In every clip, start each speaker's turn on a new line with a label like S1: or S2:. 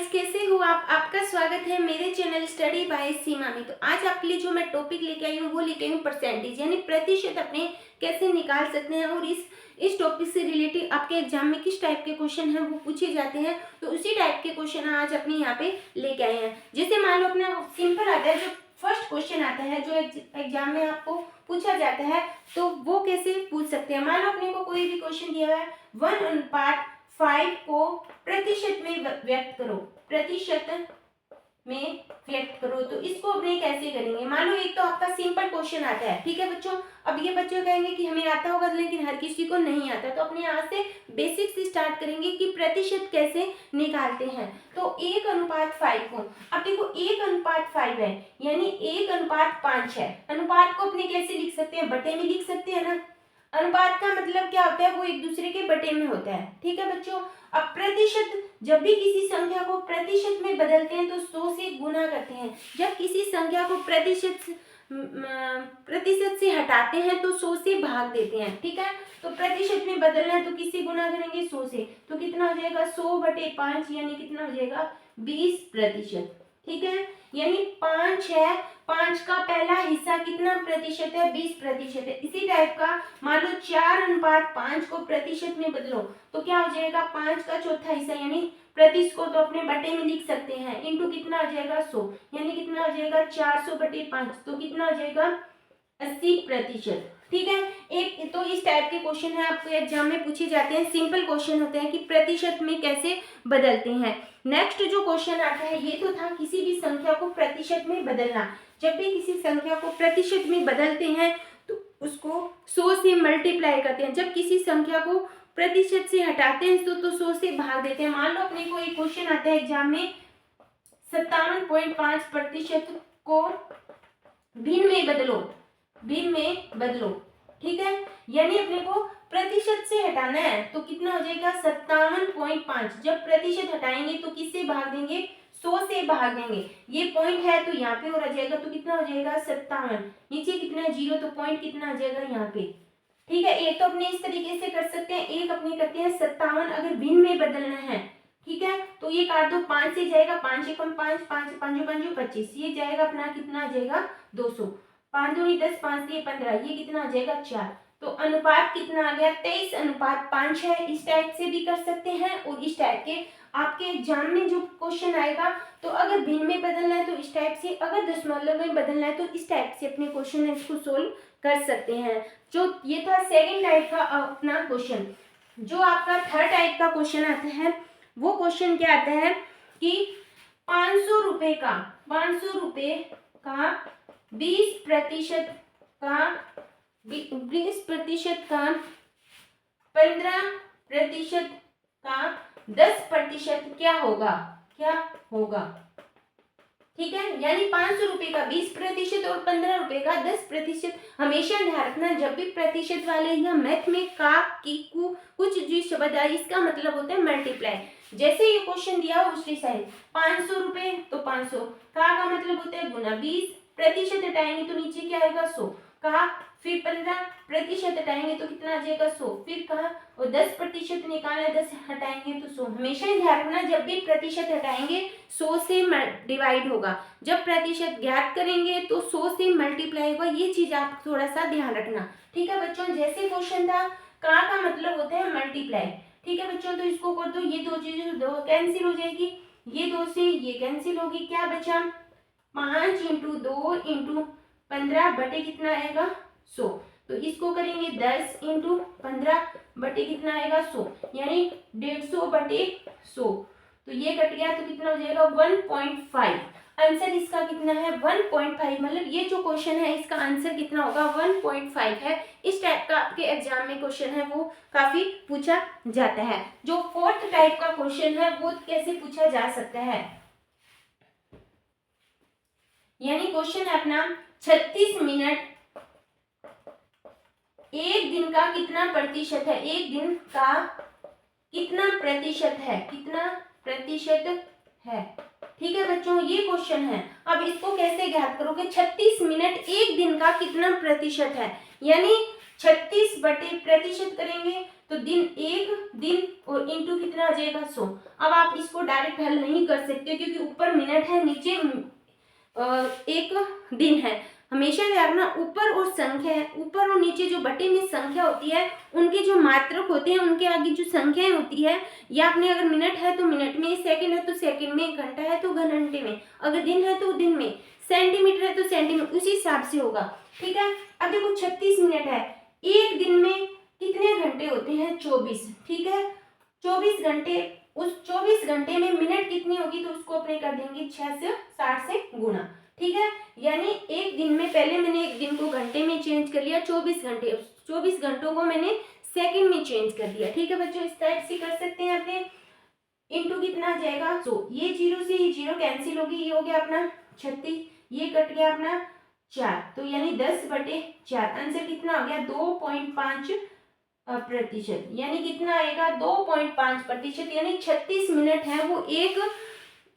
S1: Guys, कैसे हो आप? आपका स्वागत है मेरे चैनल स्टडी बाय सीमा में। तो आज आपके लिए जो मैं टॉपिक लेके आई हूँ वो लेके आई हूँ परसेंटेज, यानी प्रतिशत अपने कैसे निकाल सकते हैं। और इस टॉपिक से रिलेटेड आपके एग्जाम में किस टाइप के क्वेश्चन हैं वो पूछे जाते हैं, तो उसी टाइप के क्वेश्चन आज अपने यहाँ पे लेके आए हैं। जैसे मान लो अपना सिंपल आता है, जो फर्स्ट क्वेश्चन आता है जो एग्जाम में आपको पूछा जाता है, तो वो कैसे पूछ सकते हैं। मान लो अपने को कोई भी क्वेश्चन दिया हुआ है, 1/5 को प्रतिशत में व्यक्त करो, प्रतिशत में व्यक्त करो। तो इसको अपने कैसे करेंगे। मान लो एक तो आपका सिंपल क्वेश्चन आता है, ठीक है बच्चों। अब ये बच्चे कहेंगे कि हमें आता होगा, लेकिन हर किसी को नहीं आता। तो अपने यहाँ से बेसिक से स्टार्ट करेंगे कि प्रतिशत कैसे निकालते हैं। तो 1/5 को, अब देखो 1/5 है यानी 1/5 है। अनुपात को अपने कैसे लिख सकते हैं, बटे में लिख सकते हैं ना। अनुपात का मतलब क्या होता है, वो एक दूसरे के बटे में होता है, ठीक है बच्चों। अब प्रतिशत, जब भी किसी संख्या को प्रतिशत में बदलते हैं तो 100 से गुना करते हैं। जब किसी संख्या को प्रतिशत से हटाते हैं तो 100 से भाग देते हैं, ठीक है। तो प्रतिशत में बदलना है तो किससे गुना करेंगे, 100 से। तो कितना हो जाएगा, 100/5 यानी कितना हो जाएगा, 20%, ठीक है। यानी 5 है, 5 का पहला हिस्सा कितना प्रतिशत है, 20% है। इसी टाइप का मान लो 4/5 को प्रतिशत में बदलो तो क्या हो जाएगा, 5 का चौथा हिस्सा यानी प्रतिशत को तो अपने बटे में लिख सकते हैं, इंटू कितना हो जाएगा 100, यानी कितना हो जाएगा 400/5, तो कितना हो जाएगा 80%, ठीक है। एक तो इस टाइप के क्वेश्चन है आपको एग्जाम में पूछे जाते हैं, सिंपल क्वेश्चन होते हैं कि प्रतिशत में कैसे बदलते हैं। नेक्स्ट जो क्वेश्चन आता है, ये तो था किसी भी संख्या को प्रतिशत में बदलना। जब भी किसी संख्या को प्रतिशत में बदलते हैं तो उसको 100 से मल्टीप्लाई करते हैं। जब किसी संख्या को प्रतिशत से हटाते हैं तो 100 से भाग देते हैं। मान लो अपने को एक क्वेश्चन आता है एग्जाम में, 57.5% को भिन्न में बदलो, भिन्न में बदलो, ठीक है। यानी अपने को प्रतिशत से हटाना है तो कितना हो जाएगा, 57.5। जब प्रतिशत हटाएंगे तो किससे भाग देंगे, 100 से भाग देंगे। ये पॉइंट है तो यहाँ पे और आ जाएगा, तो कितना हो जाएगा 57। नीचे कितना है, 0, तो पॉइंट कितना आ जाएगा यहाँ पे, ठीक है। एक तो अपने इस तरीके से कर सकते हैं, एक अपने करते हैं 57 अगर भिन्न में बदलना है, ठीक है। तो ये काट दो, 5 से जाएगा, 5 एकम 5, 5 5 5 25, ये जाएगा अपना कितना आ जाएगा 200, 5 दूनी 10, 5 से 15, ये कितना आ जाएगा 4। तो अनुपात कितना आ गया, 23/5 है। इस टाइप से भी कर सकते हैं। और इस टाइप के आपके एग्जाम में जो क्वेश्चन आएगा, तो अगर भिन्न में बदलना है तो इस टाइप से, अगर दशमलव में बदलना है तो इस टाइप से अपने क्वेश्चन है इसको सोल्व कर सकते हैं। जो ये था सेकंड टाइप का अपना क्वेश्चन। जो आपका थर्ड टाइप का क्वेश्चन आता है, वो क्वेश्चन क्या आता है कि 500 रुपए का 20% का 20% का 15% का 10% क्या होगा, ठीक है। यानी 500 रुपए का 20% और 15 रुपए का 10%। हमेशा ध्यान रखना, जब भी प्रतिशत वाले या मैथ में का की कुछ जो शब्द आए, इसका मतलब होता है मल्टीप्लाई। जैसे ये क्वेश्चन दिया हो उसके साइड 500 रुपए तो 500, का मतलब होता है गुना, 20% हटाएंगे तो नीचे क्या आएगा 100 का, फिर 15% हटाएंगे तो कितना आ जाएगा 100, फिर कहा और 10% निकालना है, 10 हटाएंगे तो 100। हमेशा ही ध्यान रखना, जब भी प्रतिशत हटाएंगे 100 से डिवाइड होगा, जब प्रतिशत ज्ञात करेंगे तो 100 से मल्टीप्लाई होगा। ये चीज आप थोड़ा सा ध्यान रखना, ठीक है बच्चों। जैसे क्वेश्चन था, का मतलब होता है मल्टीप्लाई, ठीक है बच्चों। तो इसको कर दो, ये दो चीजें दो कैंसिल हो जाएगी, ये 2 से ये कैंसिल होगी, क्या बचा 5 × 2 × 15 बटे कितना आएगा 100। तो इसको करेंगे 10 × 15 बटे कितना आएगा 100, यानी 150/100। तो ये कट गया तो कितना हो जाएगा 1.5। आंसर इसका कितना है 1.5, मतलब ये जो क्वेश्चन है इसका आंसर कितना होगा 1.5 है। इस टाइप का आपके एग्जाम में क्वेश्चन है वो काफी पूछा जाता है। जो फोर्थ टाइप का क्वेश्चन है वो कैसे पूछा जा सकता है, यानी क्वेश्चन है अपना 36 मिनट एक दिन का कितना प्रतिशत है, एक दिन का कितना प्रतिशत है, ठीक है बच्चों। ये क्वेश्चन है। अब इसको कैसे ज्ञात करोगे, 36 मिनट एक दिन का कितना प्रतिशत है, यानी 36 बटे प्रतिशत करेंगे तो दिन, एक दिन और इंटू कितना आ जाएगा 100। अब आप इसको डायरेक्ट हल नहीं कर सकते क्योंकि ऊपर मिनट है, नीचे एक दिन है। हमेशा ध्यान रखना ऊपर और संख्या है, ऊपर और नीचे जो बटे में संख्या होती है उनके जो मात्रक होते हैं उनके आगे जो संख्याएं होती है, या आपने अगर मिनट है तो मिनट में, सेकंड है तो सेकंड में, घंटा है तो घंटे में, अगर दिन है तो दिन में, सेंटीमीटर है तो सेंटीमीटर, उसी हिसाब से होगा। ठीक है। अब देखो 36 मिनट है, एक दिन में कितने घंटे होते हैं? 24। ठीक है, 24 घंटे, उस 24 घंटे में मिनट कितनी होगी तो उसको अपने कर देंगे 6 से 60 से गुणा। ठीक है, यानी एक दिन में, पहले मैंने एक दिन को घंटे में चेंज कर लिया, 24 घंटे, 24 घंटों को मैंने सेकंड में चेंज कर दिया। ठीक है बच्चों, इस टाइप से कर सकते हैं अपने। इंटू कितना आ जाएगा? तो ये जीरो से ये जीरो कैंसिल होगी, ये हो गया अपना 36, ये कट गया अपना 4, तो यानी 10/4। आंसर कितना हो गया? 2.5%, यानी कितना आएगा? 2.5%, यानी 36 मिनट है वो एक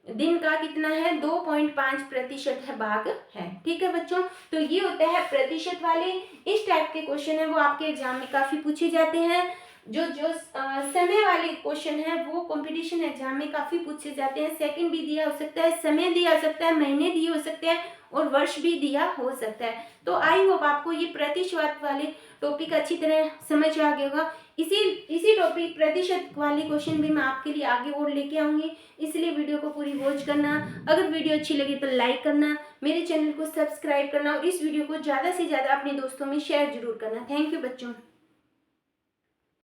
S1: दिन का कितना है? 2.5% है, भाग है। ठीक है बच्चों, तो ये होता है प्रतिशत वाले। इस टाइप के क्वेश्चन है वो आपके एग्जाम में काफी पूछे जाते हैं। जो समय वाले क्वेश्चन है वो कंपटीशन एग्जाम में काफी पूछे जाते हैं। सेकंड भी दिया हो सकता है, समय दिया हो सकता है, महीने दिए हो सकते हैं और वर्ष भी दिया हो सकता है। तो आई होप आपको ये प्रतिशत वाले टॉपिक अच्छी तरह समझ आ गया होगा। इसी टॉपिक प्रतिशत वाले क्वेश्चन भी मैं आपके लिए आगे और लेके आऊंगी, इसलिए वीडियो को पूरी वॉच करना। अगर वीडियो अच्छी लगी तो लाइक करना, मेरे चैनल को सब्सक्राइब करना और इस वीडियो को ज़्यादा से ज़्यादा अपने दोस्तों में शेयर जरूर करना। थैंक यू बच्चों।